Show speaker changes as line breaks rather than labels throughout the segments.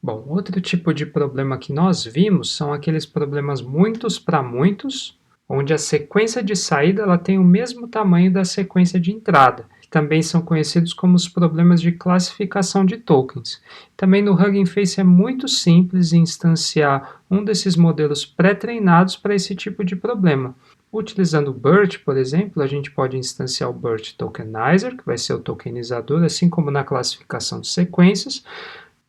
Bom, outro tipo de problema que nós vimos são aqueles problemas muitos para muitos, onde a sequência de saída ela tem o mesmo tamanho da sequência de entrada, que também são conhecidos como os problemas de classificação de tokens. Também no Hugging Face é muito simples instanciar um desses modelos pré-treinados para esse tipo de problema. Utilizando o BERT, por exemplo, a gente pode instanciar o BERT Tokenizer, que vai ser o tokenizador, assim como na classificação de sequências,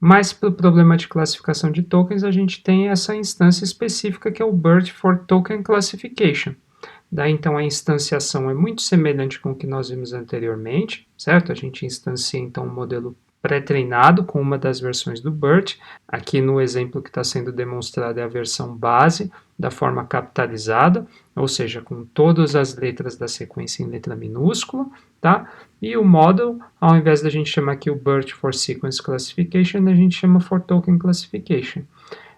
mas para o problema de classificação de tokens, a gente tem essa instância específica que é o BERT for Token Classification. Daí, então, a instanciação é muito semelhante com o que nós vimos anteriormente, certo? A gente instancia, então, um modelo pré-treinado com uma das versões do BERT. Aqui no exemplo que está sendo demonstrado é a versão base, da forma capitalizada, ou seja, com todas as letras da sequência em letra minúscula, tá? E o model, ao invés da gente chamar aqui o BERT for Sequence Classification, a gente chama for Token Classification.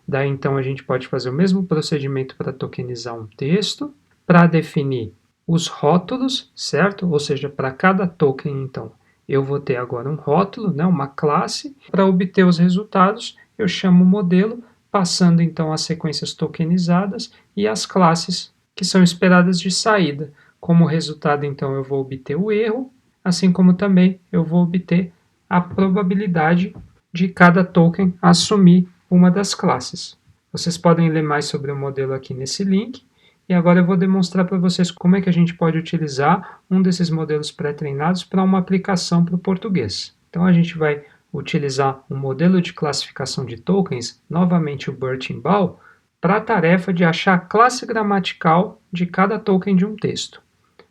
Daí, então, a gente pode fazer o mesmo procedimento para tokenizar um texto, para definir os rótulos, certo? Ou seja, para cada token, então, eu vou ter agora um rótulo, né, uma classe. Para obter os resultados, eu chamo o modelo, passando então as sequências tokenizadas e as classes que são esperadas de saída. Como resultado, então, eu vou obter o erro, assim como também eu vou obter a probabilidade de cada token assumir uma das classes. Vocês podem ler mais sobre o modelo aqui nesse link. E agora eu vou demonstrar para vocês como é que a gente pode utilizar um desses modelos pré-treinados para uma aplicação para o português. Então a gente vai utilizar um modelo de classificação de tokens, novamente o BERT-INBAL, para a tarefa de achar a classe gramatical de cada token de um texto.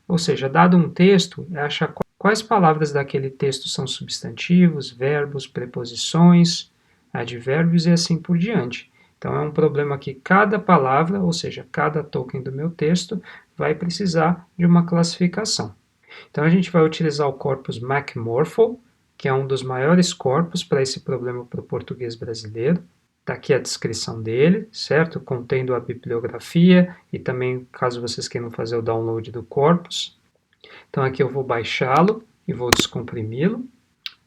Ou seja, dado um texto, é achar quais palavras daquele texto são substantivos, verbos, preposições, advérbios e assim por diante. Então é um problema que cada palavra, ou seja, cada token do meu texto, vai precisar de uma classificação. Então a gente vai utilizar o corpus MacMorpho, que é um dos maiores corpos para esse problema para o português brasileiro. Está aqui a descrição dele, certo? Contendo a bibliografia e também, caso vocês queiram fazer o download do corpus. Então aqui eu vou baixá-lo e vou descomprimi-lo.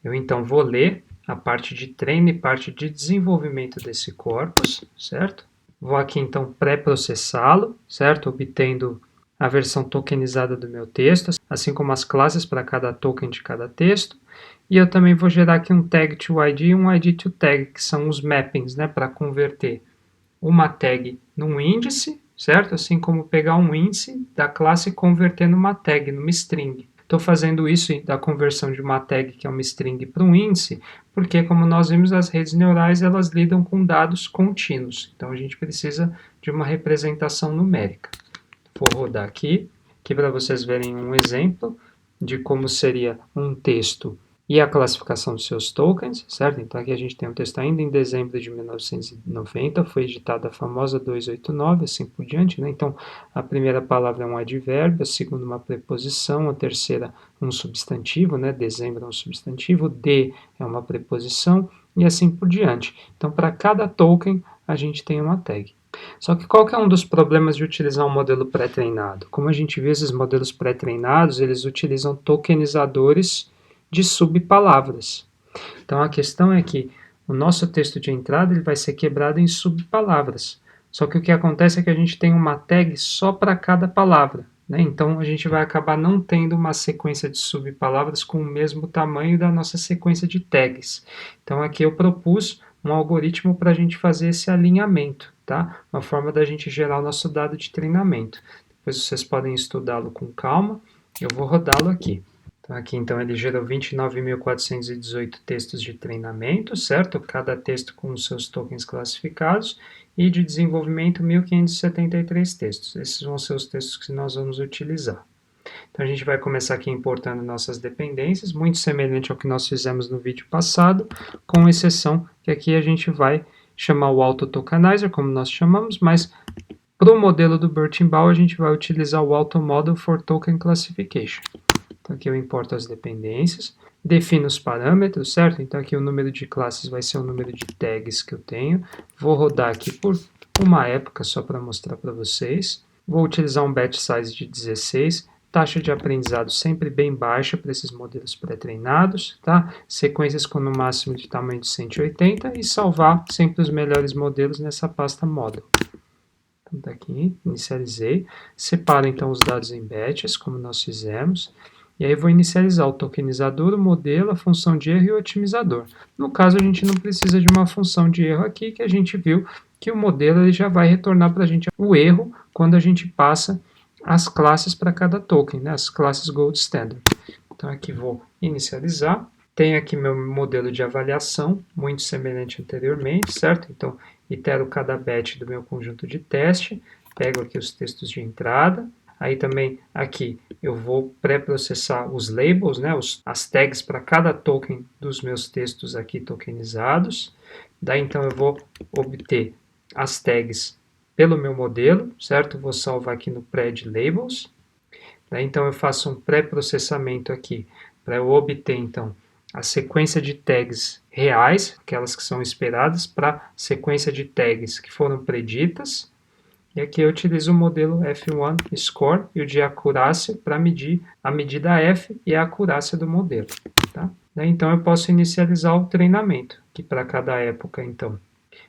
Eu então vou ler a parte de treino e parte de desenvolvimento desse corpus, certo? Vou aqui então pré-processá-lo, certo? Obtendo a versão tokenizada do meu texto, assim como as classes para cada token de cada texto. E eu também vou gerar aqui um tag to ID e um ID to tag, que são os mappings, né, para converter uma tag num índice, certo? Assim como pegar um índice da classe e converter numa tag, numa string. Estou fazendo isso da conversão de uma tag, que é uma string, para um índice, porque, como nós vimos, as redes neurais elas lidam com dados contínuos. Então, a gente precisa de uma representação numérica. Vou rodar aqui para vocês verem um exemplo de como seria um texto e a classificação dos seus tokens, certo? Então aqui a gente tem um texto ainda em dezembro de 1990, foi editada a famosa 289, assim por diante, né? Então a primeira palavra é um advérbio, a segunda uma preposição, a terceira um substantivo, né? Dezembro é um substantivo, de é uma preposição e assim por diante. Então para cada token a gente tem uma tag. Só que qual que é um dos problemas de utilizar um modelo pré-treinado? Como a gente viu, esses modelos pré-treinados, eles utilizam tokenizadores de subpalavras. Então a questão é que o nosso texto de entrada ele vai ser quebrado em subpalavras. Só que o que acontece é que a gente tem uma tag só para cada palavra, né? Então a gente vai acabar não tendo uma sequência de subpalavras com o mesmo tamanho da nossa sequência de tags. Então aqui eu propus um algoritmo para a gente fazer esse alinhamento, tá? Uma forma da gente gerar o nosso dado de treinamento. Depois vocês podem estudá-lo com calma. Eu vou rodá-lo aqui. Aqui, então, ele gerou 29.418 textos de treinamento, certo? Cada texto com os seus tokens classificados, e de desenvolvimento, 1.573 textos. Esses vão ser os textos que nós vamos utilizar. Então, a gente vai começar aqui importando nossas dependências, muito semelhante ao que nós fizemos no vídeo passado, com exceção que aqui a gente vai chamar o Auto-Tokenizer, como nós chamamos, mas para o modelo do BERT-INBAL, a gente vai utilizar o Auto-Model for Token Classification. Então aqui eu importo as dependências, defino os parâmetros, certo? Então aqui o número de classes vai ser o número de tags que eu tenho. Vou rodar aqui por uma época só para mostrar para vocês. Vou utilizar um batch size de 16. taxa de aprendizado sempre bem baixa para esses modelos pré-treinados, tá? Sequências com no máximo de tamanho de 180 e salvar sempre os melhores modelos nessa pasta model. Então tá aqui, inicializei, separo então os dados em batches, como nós fizemos, e aí vou inicializar o tokenizador, o modelo, a função de erro e o otimizador. No caso, a gente não precisa de uma função de erro aqui, que a gente viu que o modelo ele já vai retornar para a gente o erro quando a gente passa as classes para cada token, né, as classes Gold Standard. Então aqui vou inicializar, tenho aqui meu modelo de avaliação, muito semelhante anteriormente, certo? Então itero cada batch do meu conjunto de teste, pego aqui os textos de entrada, aí também aqui eu vou pré-processar os labels, né, as tags para cada token dos meus textos aqui tokenizados, daí então eu vou obter as tags pelo meu modelo, certo? Vou salvar aqui no pred labels. Daí, então eu faço um pré-processamento aqui para eu obter então a sequência de tags reais, aquelas que são esperadas, para sequência de tags que foram preditas. E aqui eu utilizo o modelo F1 Score e o de acurácia para medir a medida F e a acurácia do modelo. Tá? Daí, então eu posso inicializar o treinamento, que para cada época então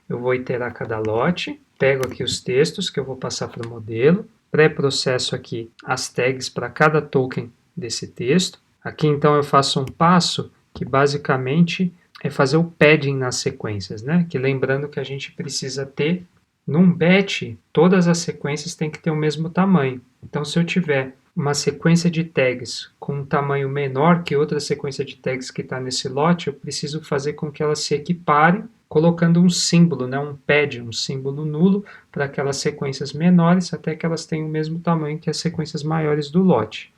eu vou iterar cada lote, pego aqui os textos que eu vou passar para o modelo, pré-processo aqui as tags para cada token desse texto. Aqui então eu faço um passo que basicamente é fazer o padding nas sequências, né? Que lembrando que a gente precisa ter, num batch, todas as sequências têm que ter o mesmo tamanho. Então se eu tiver uma sequência de tags com um tamanho menor que outra sequência de tags que está nesse lote, eu preciso fazer com que elas se equiparem, colocando um símbolo, né, um pad, um símbolo nulo, para aquelas sequências menores, até que elas tenham o mesmo tamanho que as sequências maiores do lote.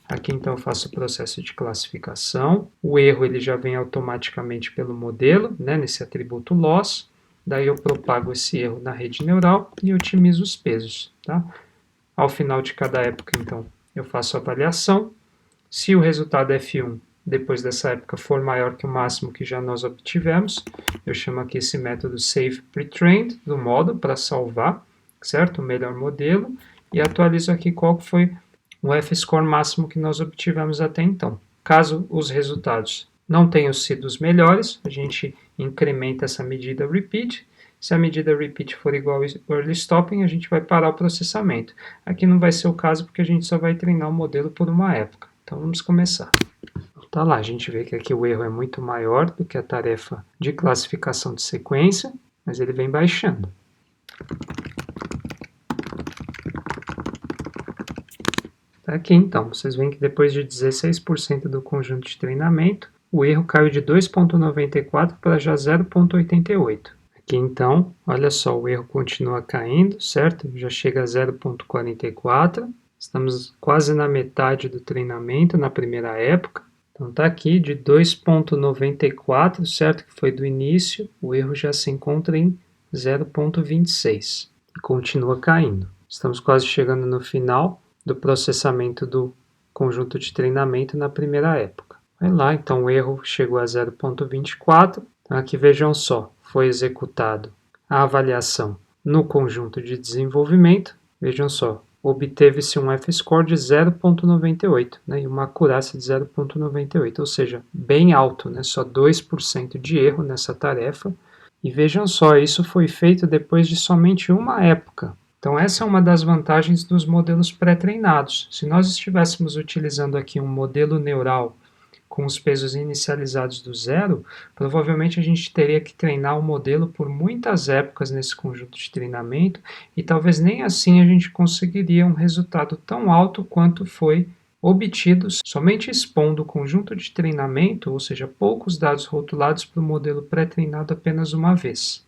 Aqui então eu faço o processo de classificação, o erro ele já vem automaticamente pelo modelo, né, nesse atributo loss, daí eu propago esse erro na rede neural e otimizo os pesos. Tá? Ao final de cada época, então, eu faço a avaliação. Se o resultado F1, depois dessa época, for maior que o máximo que já nós obtivemos, eu chamo aqui esse método save pretrained do modo para salvar, certo? O melhor modelo, e atualizo aqui qual foi o F-score máximo que nós obtivemos até então. Caso os resultados não tenham sido os melhores, a gente incrementa essa medida repeat. Se a medida repeat for igual ao early stopping, a gente vai parar o processamento. Aqui não vai ser o caso porque a gente só vai treinar o modelo por uma época. Então vamos começar. Tá lá, a gente vê que aqui o erro é muito maior do que a tarefa de classificação de sequência, mas ele vem baixando. Tá aqui então, vocês veem que depois de 16% do conjunto de treinamento, o erro caiu de 2,94 para já 0,88. Aqui então, olha só, o erro continua caindo, certo? Já chega a 0,44. Estamos quase na metade do treinamento, na primeira época. Então está aqui de 2,94, certo? Que foi do início, o erro já se encontra em 0,26 e continua caindo. Estamos quase chegando no final do processamento do conjunto de treinamento na primeira época. Vai lá, então o erro chegou a 0,24. Então aqui vejam só, foi executado a avaliação no conjunto de desenvolvimento. Vejam só, obteve-se um F-score de 0,98, né, e uma acurácia de 0,98, ou seja, bem alto, né, só 2% de erro nessa tarefa. E vejam só, isso foi feito depois de somente uma época. Então essa é uma das vantagens dos modelos pré-treinados. Se nós estivéssemos utilizando aqui um modelo neural com os pesos inicializados do zero, provavelmente a gente teria que treinar o modelo por muitas épocas nesse conjunto de treinamento e talvez nem assim a gente conseguiria um resultado tão alto quanto foi obtido somente expondo o conjunto de treinamento, ou seja, poucos dados rotulados para o modelo pré-treinado apenas uma vez.